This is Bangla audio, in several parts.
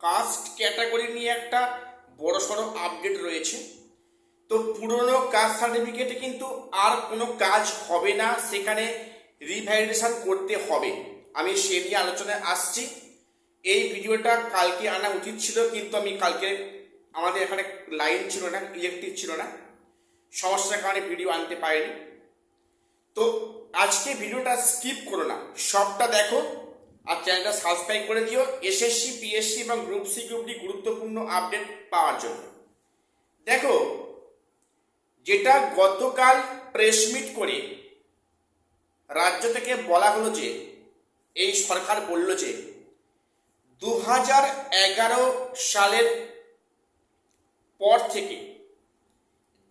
কাস্ট ক্যাটাগরি নিয়ে একটা বড়সড় আপডেট রয়েছে। তো পুরনো কাস্ট সার্টিফিকেটে কিন্তু আর কোনো কাজ হবে না, সেখানে রিভ্যালিডেশন করতে হবে। আমি সে নিয়ে আলোচনায় আসছি। এই ভিডিওটা কালকে আনা উচিত ছিল, কিন্তু আমি কালকে আমাদের এখানে লাইন ছিল না, ইলেকট্রিক ছিল না, সমস্যার কারণে ভিডিও আনতে পারিনি। তো আজকে ভিডিওটা স্কিপ করো না, সবটা দেখো আর চ্যানেলটা সাবস্ক্রাইব করে দিও এসএসসি, পিএসসি এবং গ্রুপ সি গ্রুপ ডি গুরুত্বপূর্ণ আপডেট পাওয়ার জন্য। দেখো, যেটা গতকাল প্রেস মিট করে রাজ্য থেকে বলা হলো যে এই সরকার বলল যে 2011 সালের পর থেকে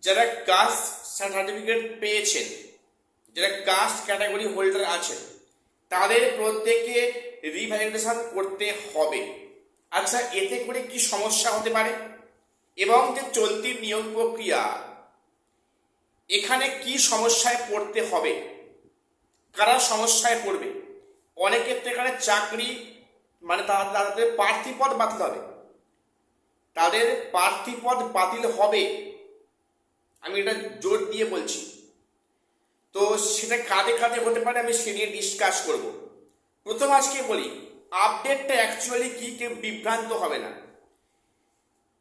যারা কাস্ট সার্টিফিকেট পেয়েছেন, যারা কাস্ট ক্যাটাগরি হোল্ডার আছেন, তাদের প্রত্যেকে রিভ্যালিডেশন করতে হবে। আচ্ছা, এতে করে কি সমস্যা হতে পারে এবং যে চলতি নিয়োগ প্রক্রিয়া, এখানে কি সমস্যায় পড়তে হবে, কারা সমস্যায় পড়বে? অনেকের তো এখানে চাকরি মানে তাদের প্রার্থী পদ বাতিল হবে, তাদের প্রার্থী পদ বাতিল হবে, আমি এটা জোর দিয়ে বলছি। তো সেটা কাঁধে কাঁধে হতে পারে, আমি সে নিয়ে ডিসকাস করব। প্রথম আজকে বলি আপডেটটা অ্যাকচুয়ালি কি, কেউ বিভ্রান্ত হবে না।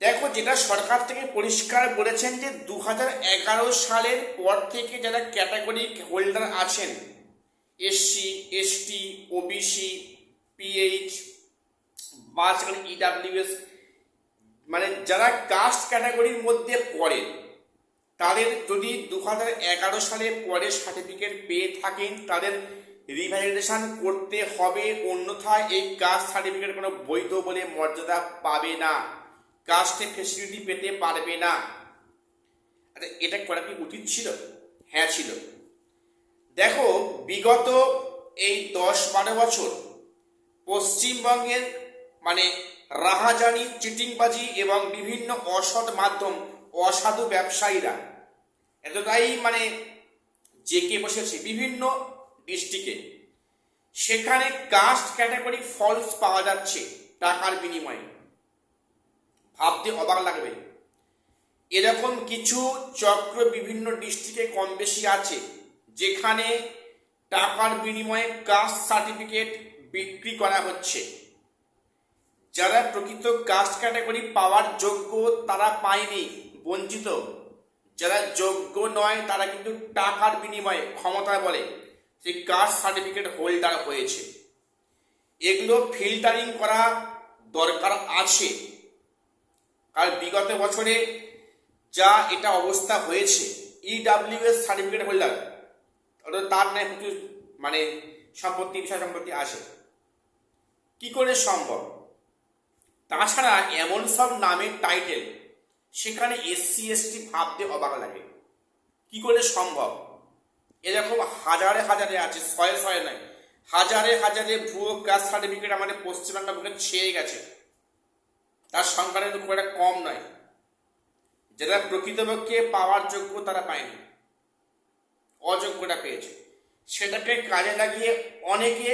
দেখো, যেটা সরকার থেকে পরিষ্কার বলেছেন যে 2011 সালের পর থেকে যারা ক্যাটাগরি হোল্ডার আছেন, এসসি, এসটি, ওবিসি, পিএইচ বা সেখানে ইডাব্লিউএস, মানে যারা কাস্ট ক্যাটাগরির মধ্যে পড়ে, তাদের যদি 2011 সালে পরে সার্টিফিকেট পেয়ে থাকেন, তাদের রিভ্যালিডেশন করতে হবে, অন্যথায় এই কাস্ট সার্টিফিকেট কোনো বৈধ বলে মর্যাদা পাবে না, কাস্টে ফেসিলিটি পেতে পারবে না। আচ্ছা, এটা করা কি উচিত ছিল? হ্যাঁ ছিল। দেখো, বিগত এই 10-12 বছর পশ্চিমবঙ্গের মানে রাহাজানি, চিটিংবাজি এবং বিভিন্ন অসৎ মাধ্যম, অসাধু ব্যবসায়ীরা এতটাই মানে জেকে বসেছে বিভিন্ন ডিস্ট্রিক্টে, সেখানে কাস্ট ক্যাটাগরি ফলস পাওয়া যাচ্ছে টাকার বিনিময়ে। ভাবতে অবাক লাগবে, এরকম কিছু চক্র বিভিন্ন ডিস্ট্রিক্টে কম বেশি আছে, যেখানে টাকার বিনিময়ে কাস্ট সার্টিফিকেট বিক্রি করা হচ্ছে। যারা প্রকৃত কাস্ট ক্যাটাগরি পাওয়ার যোগ্য তারা পায়নি, বঞ্চিত। যারা যোগ্য নয় তারা কিন্তু টাকার বিনিময়ে, ক্ষমতার বলে সেই কাস্ট সার্টিফিকেট হোল্ডার হয়েছে। এগুলো ফিল্টারিং করা দরকার আছে, কারণ বিগত বছরে যা এটা অবস্থা হয়েছে, ইডাব্লিউএস সার্টিফিকেট হোল্ডার তার নয় প্রচুর মানে সম্পত্তি, বিষয় সম্পত্তি আছে, কি করে সম্ভব? তাছাড়া এমন সব নামের টাইটেল, সেখানে এসসি এসটি ভাবতে অবাক লাগে, কি করে সম্ভব? এরকম হাজারে হাজারে আছে, শয়ে শয়ে নয়, হাজারে হাজারে ভুয়ো কাস্ট সার্টিফিকেট আমাদের পশ্চিমবাংলা বুকে ছেয়ে গেছে। তার সংখ্যা কিন্তু খুব একটা কম নয়। যারা প্রকৃতপক্ষে পাওয়ার যোগ্য তারা পায়নি, অযোগ্যটা পেয়েছে। সেটাকে কাজে লাগিয়ে অনেকে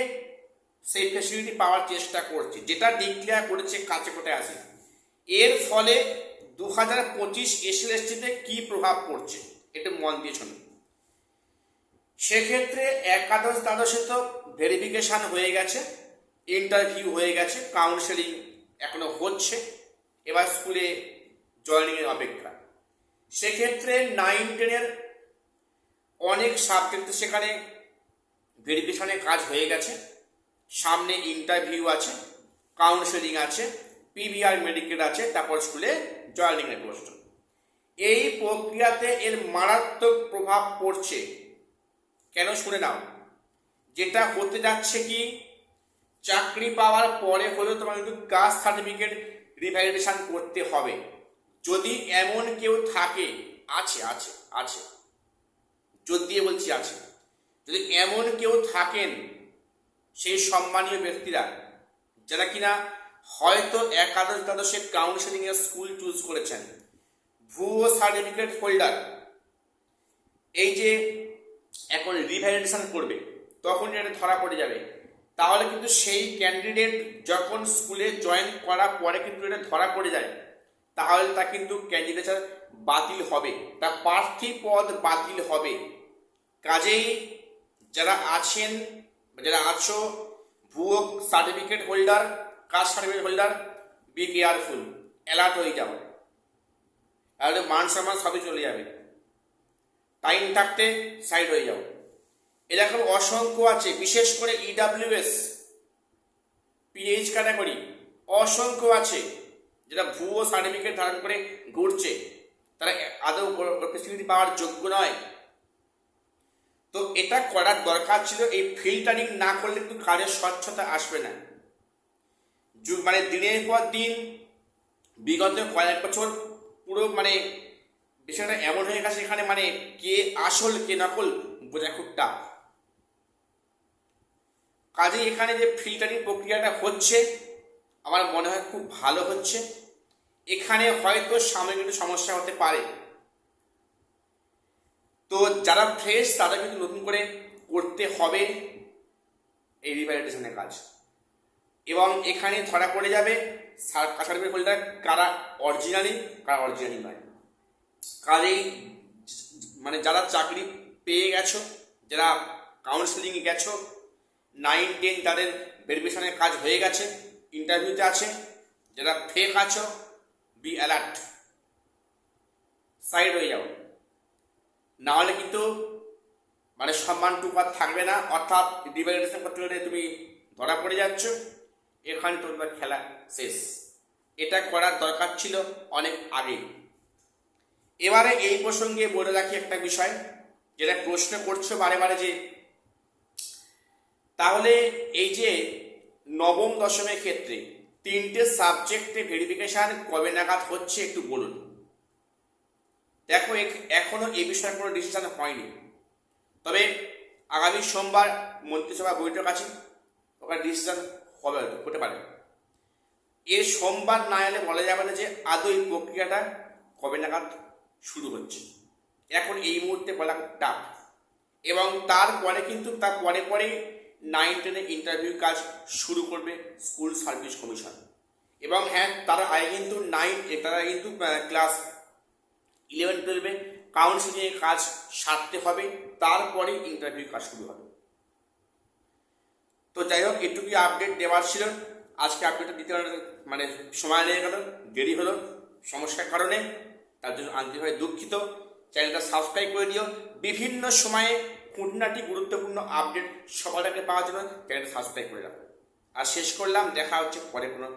সেই ফেসিলিটি পাওয়ার চেষ্টা করছে, যেটা ডিক্লেয়ার করেছে কাছে কোটে আসে। এর ফলে 2025 এসএলএসটিতে কি প্রভাব পড়ছে এটা মন দিয়ে শুনুন। সেক্ষেত্রে একাদশ দ্বাদশে তো ভেরিফিকেশান হয়ে গেছে, ইন্টারভিউ হয়ে গেছে, কাউন্সেলিং এখনো হচ্ছে, এবার স্কুলে জয়েনিংয়ের অপেক্ষা। সেক্ষেত্রে 9-10-এর অনেক সাবজেক্ট সেখানে ভেরিফিকেশনের কাজ হয়ে গেছে, সামনে ইন্টারভিউ আছে, কাউন্সেলিং আছে, পিভিআর মেডিকেল আছে, তারপর স্কুলে জয়েনিংয়ের প্রশ্ন। এই প্রক্রিয়াতে এর মারাত্মক প্রভাব পড়ছে। কেন শুনে নাও, যেটা হতে যাচ্ছে কি, চাকরি পাওয়ার পরে হলেও তোমার কিন্তু কাস্ট সার্টিফিকেট রিভ্যালিডেশন করতে হবে। যদি এমন কেউ থাকে, আছে আছে আছে, জোর দিয়ে বলছি আছে, যদি এমন কেউ থাকেন সেই সম্মানীয় ব্যক্তিরা যারা কিনা হয়তো একাদশ দ্বাদশে কাউন্সেলিংয়ের স্কুল চুজ করেছেন, ভুয়ো সার্টিফিকেট হোল্ডার, এই যে এখন রিভ্যালিডেশন করবে তখন এটা ধরা পড়ে যাবে, তাহলে কিন্তু সেই ক্যান্ডিডেট যখন স্কুলে জয়েন করার পরে কিন্তু এটা ধরা পড়ে যায়, তাহলে তা কিন্তু ক্যান্ডিডেচার বাতিল হবে, তার প্রার্থী পদ বাতিল হবে। কাজেই যারা আছেন, যারা আছো ভুয়ো certificate holder, caste certificate holder, be careful, alert হয়ে যাও, তাহলে মান সম্মান সবই চলে যাবে। টাইম থাকতে সাইড হয়ে যাও। এরকম অসংখ্য আছে, বিশেষ করে ইডাব্লিউএস পিএইচ ক্যাটাগরি অসংখ্য আছে, যেটা ভুয়ো সার্টিফিকেট ধারণ করে ঘুরছে, তারা আদৌ ফেসিলিটি পাওয়ার যোগ্য নয়। তো এটা করার দরকার ছিল। এই ফিল্টারিং না করলে কিন্তু কাজের স্বচ্ছতা আসবে না। মানে দিনের পর দিন বিগত কয়েক বছর পুরো মানে বিষয়টা এমন হয়ে গেছে, এখানে মানে কে আসল কে নকল বোঝা খুব টাফ। কাজে এখানে যে ফিল্টারিং প্রক্রিয়াটা হচ্ছে আমার মনে হয় খুব ভালো হচ্ছে। এখানে হয়তো সাময়িক একটু সমস্যা হতে পারে, তো যারা ফ্রেশ তাদের কিন্তু নতুন করে করতে হবে এই রিভ্যালিডেশনের কাজ, এবং এখানে ধরা পড়ে যাবে সার্টিফিকেট হোল্ডার কারা অরিজিনালি কারা অরিজিনালি নয়। কাজেই মানে যারা চাকরি পেয়ে গেছো, যারা কাউন্সিলিংয়ে গেছো, 9, 10 যাদের ভেরিফিকেশনের কাজ হয়ে গেছে, ইন্টারভিউতে আছে, যারা ফেক আছো, বি অ্যালার্ট, সাইড হয়ে যাও, নাহলে কিন্তু মানে সম্মানটুকু আর থাকবে না। অর্থাৎ রিভ্যালিডেশন করতে গেলে তুমি ধরা পড়ে যাচ্ছ, এখানে তোমার খেলা শেষ। এটা করার দরকার ছিল অনেক আগে। এবারে এই প্রসঙ্গে বলে রাখি একটা বিষয়, যেটা প্রশ্ন করছো বারে বারে, যে তাহলে এই যে নবম দশমের ক্ষেত্রে 3টে সাবজেক্টে ভেরিফিকেশন কবে নাগাদ হচ্ছে একটু বলুন। দেখো এখনো এই বিষয়ে কোনো ডিসিশন হয়নি, তবে আগামী সোমবার মন্ত্রিসভা বৈঠক আছে, ওখানে ডিসিশন হতে পারে। এর সোমবার না এলে বলা যাবে না যে আদৌ এই প্রক্রিয়াটা কবে নাগাদ শুরু হচ্ছে। এখন এই মুহূর্তে বলা টাফ, এবং তারপরে কিন্তু তার পরে 9, 10 ইন্টারভিউ কাজ শুরু করবে স্কুল সার্ভিস কমিশন। এবং হ্যাঁ, তারা আগে কিন্তু তারা কিন্তু ক্লাস 11, 12 কাউন্সিলিং এর কাজ সারতে হবে, তারপরে ইন্টারভিউ কাজ শুরু হবে। তো যাই হোক, এটুকুই আপডেট দেওয়ার ছিল। আজকে আপডেটটা দিতে মানে সময় লেগে গেল, দেরি হলো সমস্যার কারণে, তার জন্য আন্তরিকভাবে দুঃখিত। চ্যানেলটা সাবস্ক্রাইব করে দিও। বিভিন্ন সময়ে খুঁটিনাটি গুরুত্বপূর্ণ আপডেট সবার আগে পাওয়ার জন্য চ্যানেলটা সাবস্ক্রাইব করে রাখো। আর শেষ করলাম, দেখা হচ্ছে পরে কোনো